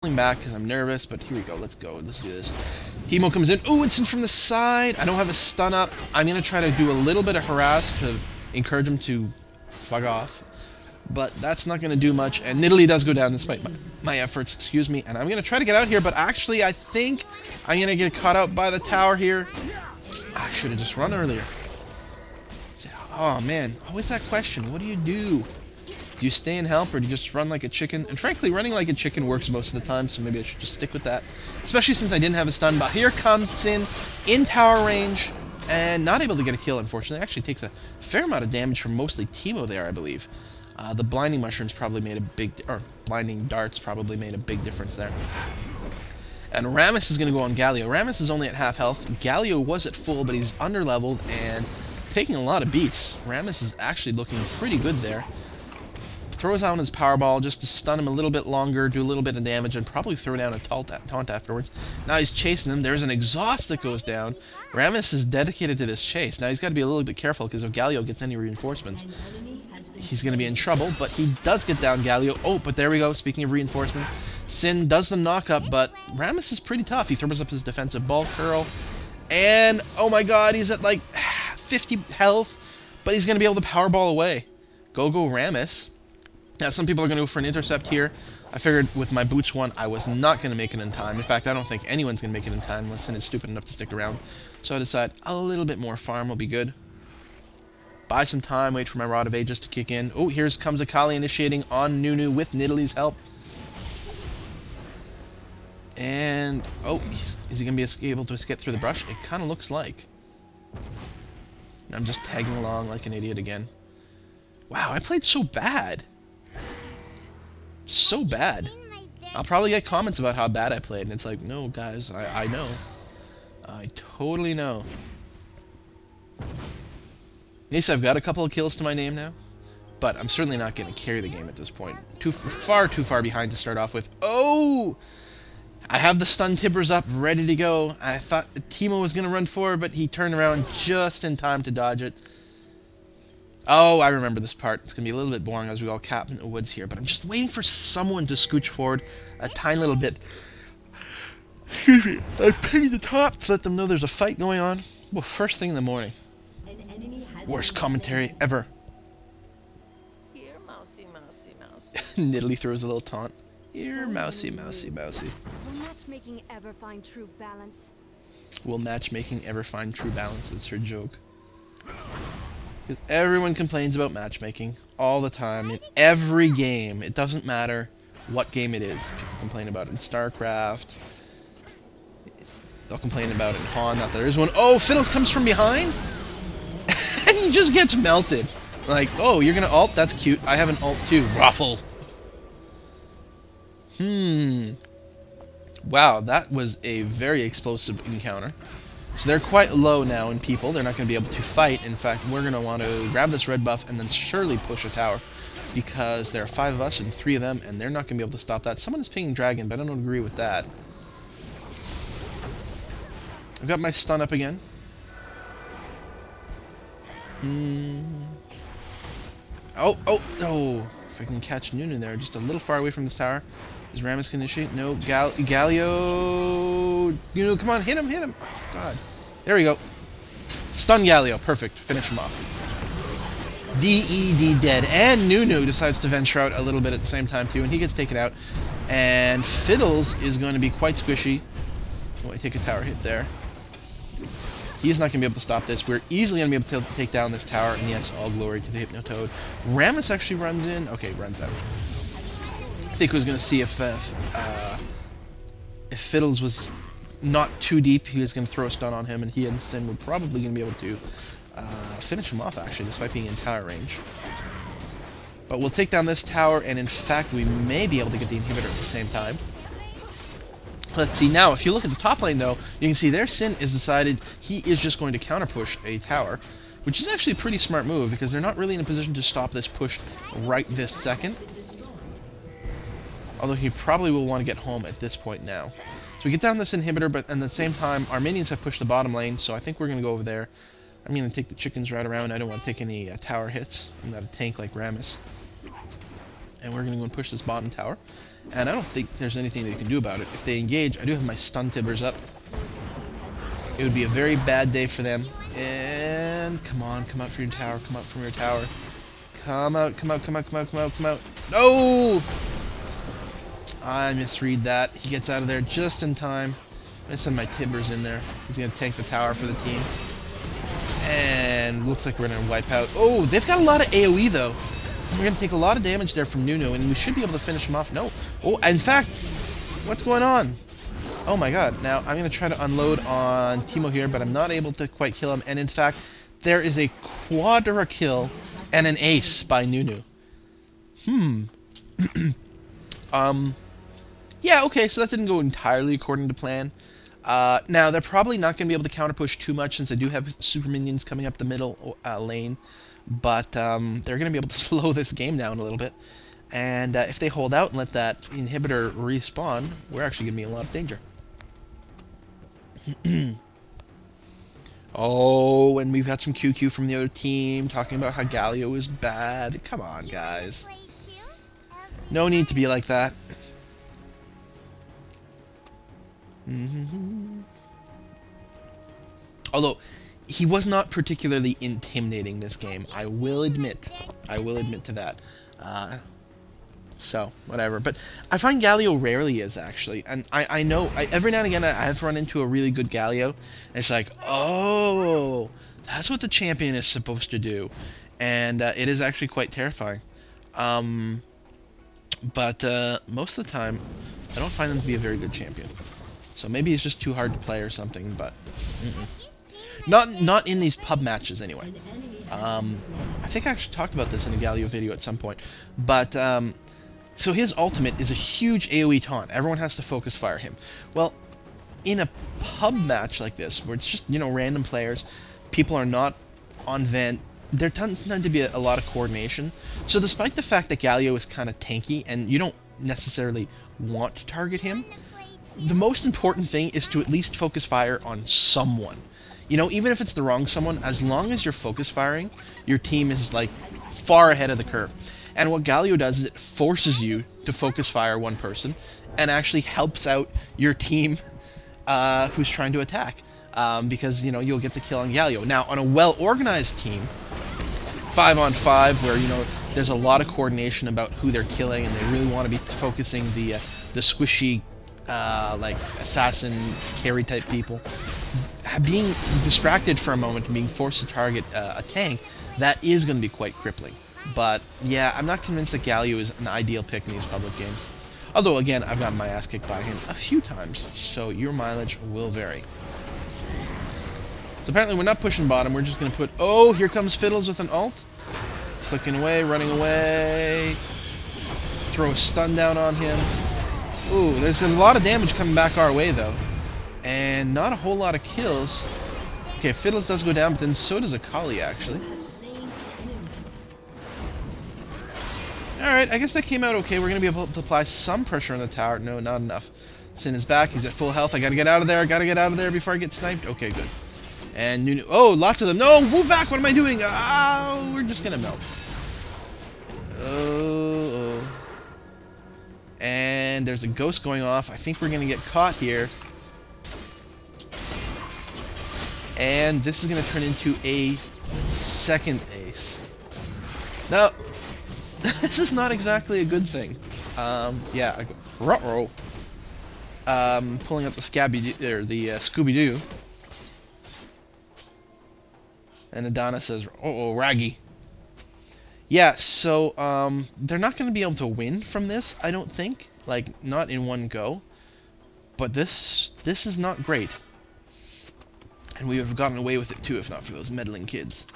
pulling back because I'm nervous, but here we go. Let's go. Let's do this. Teemo comes in. Ooh, it's in from the side. I don't have a stun up. I'm going to try to do a little bit of harass to encourage him to fuck off. But that's not going to do much. And Nidalee does go down despite my efforts, excuse me. And I'm going to try to get out here, but actually I think I'm going to get caught out by the tower here. I should have just run earlier. Oh, man. Always that question. What do you do? Do you stay and help, or do you just run like a chicken? And frankly, running like a chicken works most of the time, so maybe I should just stick with that. Especially since I didn't have a stun. But here comes Sin in tower range, and not able to get a kill, unfortunately. Actually takes a fair amount of damage from mostly Teemo there, I believe. The blinding mushrooms probably made a big... or blinding darts probably made a big difference there. And Rammus is going to go on Galio. Rammus is only at half health. Galio was at full, but he's under-leveled and taking a lot of beats. Rammus is actually looking pretty good there. Throws out his Powerball just to stun him a little bit longer, do a little bit of damage, and probably throw down a taunt afterwards. Now he's chasing him. There's an exhaust that goes down. Rammus is dedicated to this chase. Now he's got to be a little bit careful, because if Galio gets any reinforcements, he's going to be in trouble. But he does get down Galio. Oh, but there we go. Speaking of reinforcement, Sin does the knock-up, but Rammus is pretty tough. He throws up his defensive ball curl. And, oh my god, he's at like 50 health, but he's going to be able to Powerball away. Go Rammus. Now, some people are going to go for an intercept here. I figured with my Boots one, I was not going to make it in time. In fact, I don't think anyone's going to make it in time unless Sin is stupid enough to stick around. So I decided a little bit more farm will be good. Buy some time, wait for my Rod of Ages to kick in. Oh, here comes Akali initiating on Nunu with Nidalee's help. And, oh, is he going to be able to escape through the brush? It kind of looks like. I'm just tagging along like an idiot again. Wow, I played so bad. So bad. I'll probably get comments about how bad I played, and it's like, no, guys, I know. I totally know. At least I've got a couple of kills to my name now, but I'm certainly not going to carry the game at this point. Far too far behind to start off with. Oh! I have the stun tibbers up, ready to go. I thought Teemo was going to run forward, but he turned around just in time to dodge it. Oh, I remember this part. It's going to be a little bit boring as we all cap in the woods here, but I'm just waiting for someone to scooch forward a tiny little bit. Excuse me. I ping the top to let them know there's a fight going on. Well, first thing in the morning. Worst commentary ever. Here, mousy, mousy, mousy. Nidalee throws a little taunt. Here, mousy, mousy, mousy. Will matchmaking ever find true balance? Will matchmaking ever find true balance? That's her joke. Because everyone complains about matchmaking all the time in every game. It doesn't matter what game it is. People complain about it in StarCraft. They'll complain about it in Han. Not that there is one. Oh, Fiddles comes from behind, and he just gets melted. Like, oh, you're gonna ult? That's cute. I have an ult too. Ruffle. Wow, that was a very explosive encounter. So they're quite low now in people. They're not going to be able to fight. In fact, we're going to want to grab this red buff and then surely push a tower. Because there are 5 of us and 3 of them, and they're not going to be able to stop that. Someone is pinging Dragon, but I don't agree with that. I've got my stun up again. Oh, if I can catch Nunu there, just a little far away from this tower. Is Rammus going to shoot? No. Galio... Nunu, come on, hit him, hit him. Oh, God. There we go. Stun Galio. Perfect. Finish him off. DED dead. And Nunu decides to venture out a little bit at the same time, too, and he gets taken out. And Fiddles is going to be quite squishy. Oh, I take a tower hit there. He's not going to be able to stop this. We're easily going to be able to take down this tower. And yes, all glory to the Hypnotoad. Rammus actually runs in. Okay, runs out. I think I was going to see if Fiddles was not too deep, he was going to throw a stun on him, and he and Sin were probably going to be able to finish him off, actually, despite being in tower range. But we'll take down this tower, and in fact, we may be able to get the inhibitor at the same time. Let's see. Now, if you look at the top lane, though, you can see there Sin is decided he is just going to counter-push a tower, which is actually a pretty smart move, because they're not really in a position to stop this push right this second. Although he probably will want to get home at this point now. So we get down this inhibitor, but at the same time, our minions have pushed the bottom lane, so I think we're going to go over there. I'm going to take the chickens right around. I don't want to take any tower hits. I'm not a tank like Rammus. And we're going to go and push this bottom tower. And I don't think there's anything they can do about it. If they engage, I do have my stun tibbers up. It would be a very bad day for them. And come on, come out from your tower, come out from your tower. Come out, come out, come out, come out, come out, come out. No! I misread that. He gets out of there just in time. I'm gonna send my tibbers in there. He's gonna tank the tower for the team. And looks like we're gonna wipe out. Oh, they've got a lot of AoE though. We're gonna take a lot of damage there from Nunu, and we should be able to finish him off. No. Oh, in fact, what's going on? Oh my god. Now, I'm going to try to unload on Teemo here, but I'm not able to quite kill him. And in fact, there is a quadra kill and an ace by Nunu. Yeah, okay, so that didn't go entirely according to plan. Now, they're probably not going to be able to counter push too much since they do have super minions coming up the middle lane. But they're going to be able to slow this game down a little bit. And if they hold out and let that inhibitor respawn, we're actually going to be in a lot of danger. Oh, and we've got some QQ from the other team talking about how Galio is bad. Come on, guys. No need to be like that. Although, he was not particularly intimidating this game. I will admit. I will admit to that. So, whatever. But I find Galio rarely is, actually. And I know, every now and again, I have run into a really good Galio. And it's like, oh, that's what the champion is supposed to do. And it is actually quite terrifying. But most of the time, I don't find them to be a very good champion. So maybe it's just too hard to play or something, but... Not in these pub matches, anyway. I think I actually talked about this in a Galio video at some point. But, so his ultimate is a huge AoE taunt. Everyone has to focus fire him. Well, in a pub match like this, where it's just, you know, random players, people are not on vent, there tends to be a lot of coordination. So despite the fact that Galio is kind of tanky, and you don't necessarily want to target him, the most important thing is to at least focus fire on someone. You know, even if it's the wrong someone, as long as you're focus firing, your team is, like, far ahead of the curve. And what Galio does is it forces you to focus fire one person, and actually helps out your team who's trying to attack. Because, you know, you'll get the kill on Galio. Now, on a well-organized team, 5-on-5, where, you know, there's a lot of coordination about who they're killing, and they really want to be focusing the squishy, like, assassin, carry-type people, being distracted for a moment and being forced to target a tank, that is going to be quite crippling. But, yeah, I'm not convinced that Galio is an ideal pick in these public games. Although, again, I've gotten my ass kicked by him a few times, so your mileage will vary. So apparently we're not pushing bottom, we're just going to put... Oh, here comes Fiddles with an ult. Clicking away, running away. Throw a stun down on him. Ooh, there's a lot of damage coming back our way, though. And not a whole lot of kills. Okay, Fiddles does go down, but then so does Akali, actually. Alright, I guess that came out okay. We're going to be able to apply some pressure on the tower. No, not enough. Sin is back. He's at full health. I got to get out of there. I got to get out of there before I get sniped. Okay, good. And Nunu... Oh, lots of them. No, move back. What am I doing? Oh, we're just going to melt. Oh. And there's a ghost going off. I think we're going to get caught here. And this is going to turn into a second ace. Now, this is not exactly a good thing. Yeah, I go, ruh-roh. Pulling up the Scooby-Doo. And Adana says, uh-oh, Raggy. Yeah, so, they're not going to be able to win from this, I don't think. Like, not in one go. But this is not great. And we would have gotten away with it, too, if not for those meddling kids.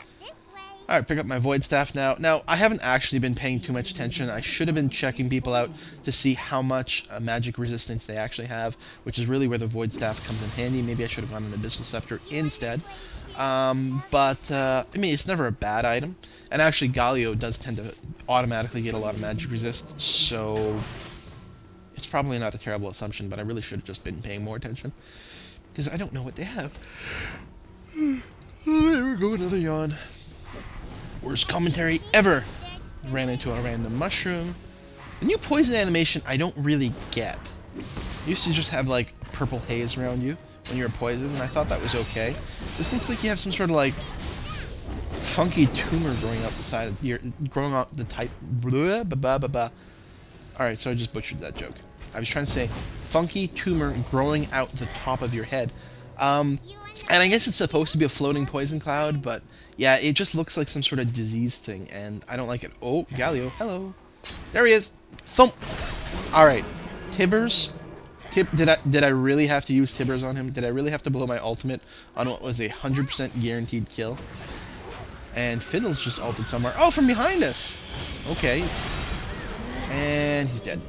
Alright, pick up my Void Staff now. Now, I haven't actually been paying too much attention. I should have been checking people out to see how much magic resistance they actually have, which is really where the Void Staff comes in handy. Maybe I should have gone an Abyssal Scepter instead. I mean, it's never a bad item. And actually, Galio does tend to automatically get a lot of magic resist, so it's probably not a terrible assumption, but I really should have just been paying more attention. Because I don't know what they have. Oh, there we go, another yawn. Worst commentary ever. Ran into a random mushroom. The new poison animation I don't really get. You used to just have like purple haze around you when you were poisoned, and I thought that was okay. This looks like you have some sort of like funky tumor growing out the side of your, growing out the type. Blah, blah, blah, blah, blah. Alright, so I just butchered that joke. I was trying to say funky tumor growing out the top of your head. And I guess it's supposed to be a floating poison cloud, but yeah, it just looks like some sort of disease thing, and I don't like it. Oh, Galio, hello. There he is. Thump. Alright, Tibbers. Did I really have to use Tibbers on him? Did I really have to blow my ultimate on what was a 100% guaranteed kill? And Fiddles just ulted somewhere. Oh, from behind us! Okay. And he's dead.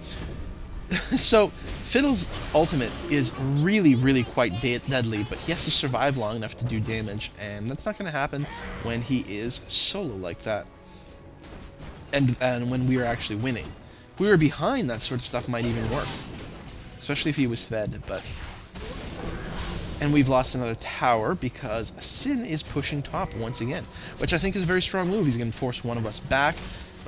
So, Fiddle's ultimate is really, really quite deadly, but he has to survive long enough to do damage, and that's not going to happen when he is solo like that. And when we are actually winning. If we were behind, that sort of stuff might even work. Especially if he was fed, but... And we've lost another tower because Sin is pushing top once again, which I think is a very strong move. He's going to force one of us back.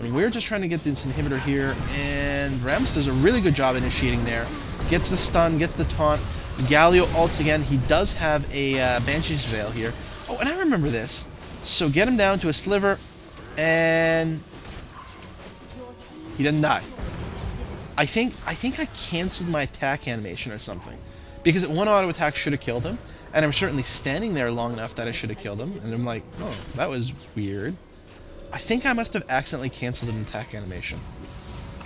And we're just trying to get this inhibitor here, and Rammus does a really good job initiating there. Gets the stun, gets the taunt. Galio ults again. He does have a Banshee's Veil here. Oh, and I remember this. So get him down to a sliver, and he didn't die. I think I canceled my attack animation or something, because one auto attack should have killed him, and I'm certainly standing there long enough that I should have killed him. And I'm like, oh, that was weird. I think I must have accidentally canceled an attack animation,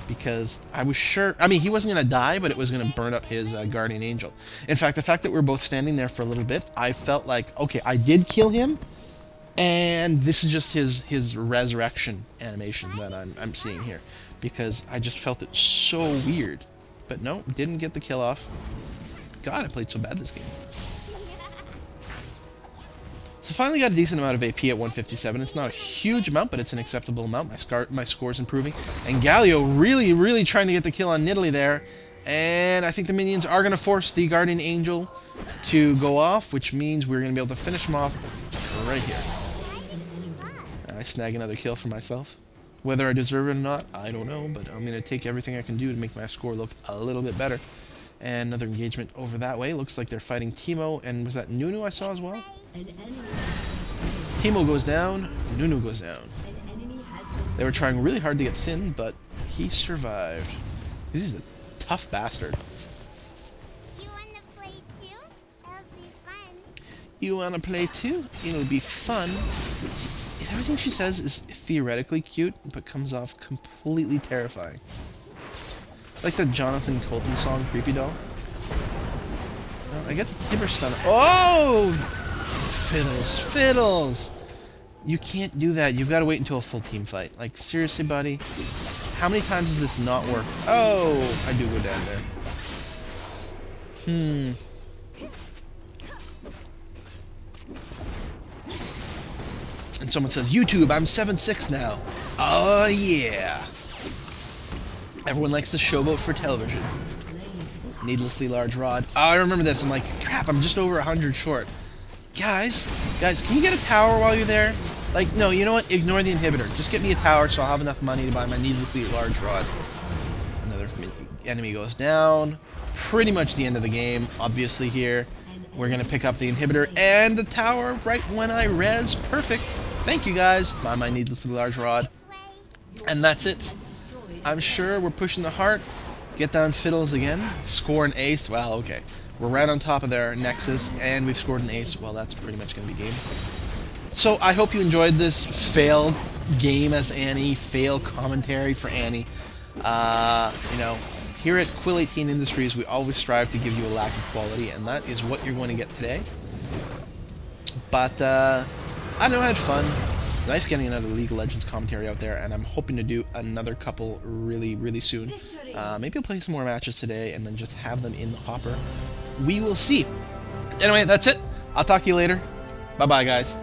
because I was sure, I mean, he wasn't going to die, but it was going to burn up his Guardian Angel. In fact, the fact that we were both standing there for a little bit, I felt like, okay, I did kill him, and this is just his resurrection animation that I'm seeing here, because I just felt it so weird. But no, didn't get the kill off. God, I played so bad this game. So finally got a decent amount of AP at 157. It's not a huge amount, but it's an acceptable amount. My score's improving. And Galio really, really trying to get the kill on Nidalee there. And I think the minions are going to force the Guardian Angel to go off, which means we're going to be able to finish him off right here. And I snag another kill for myself. Whether I deserve it or not, I don't know, but I'm going to take everything I can do to make my score look a little bit better. And another engagement over that way. Looks like they're fighting Teemo, and was that Nunu I saw as well? Teemo goes down, Nunu goes down. They were trying really hard to get Sin, but he survived. This is a tough bastard. You wanna play too? It'll be fun. You wanna play too? It'll be fun. Everything she says is theoretically cute, but comes off completely terrifying. Like the Jonathan Coulton song, Creepy Doll. Well, I get the Tibber stun. Oh! Fiddles, Fiddles! You can't do that. You've got to wait until a full team fight. Like, seriously, buddy? How many times does this not work? Oh! I do go down there. And someone says, YouTube, I'm 7'6" now. Oh, yeah. Everyone likes the showboat for television. Needlessly large rod. Oh, I remember this. I'm like, crap, I'm just over 100 short. Guys, can you get a tower while you're there? Like, no, you know what? Ignore the inhibitor. Just get me a tower so I'll have enough money to buy my needlessly large rod. Another enemy goes down. Pretty much the end of the game, obviously, here. We're going to pick up the inhibitor and the tower right when I res. Perfect. Thank you, guys. Buy my needlessly large rod. And that's it. I'm sure we're pushing the heart. Get down Fiddles again. Score an ace. Wow, okay. We're right on top of their Nexus, and we've scored an ace. Well, that's pretty much going to be game. So, I hope you enjoyed this fail game as Annie, fail commentary for Annie. You know, here at Quill 18 Industries, we always strive to give you a lack of quality, and that is what you're going to get today. But, I know I had fun. Nice getting another League of Legends commentary out there, and I'm hoping to do another couple really, really soon. Maybe I'll play some more matches today and then just have them in the hopper. We will see. Anyway, that's it. I'll talk to you later. Bye-bye, guys.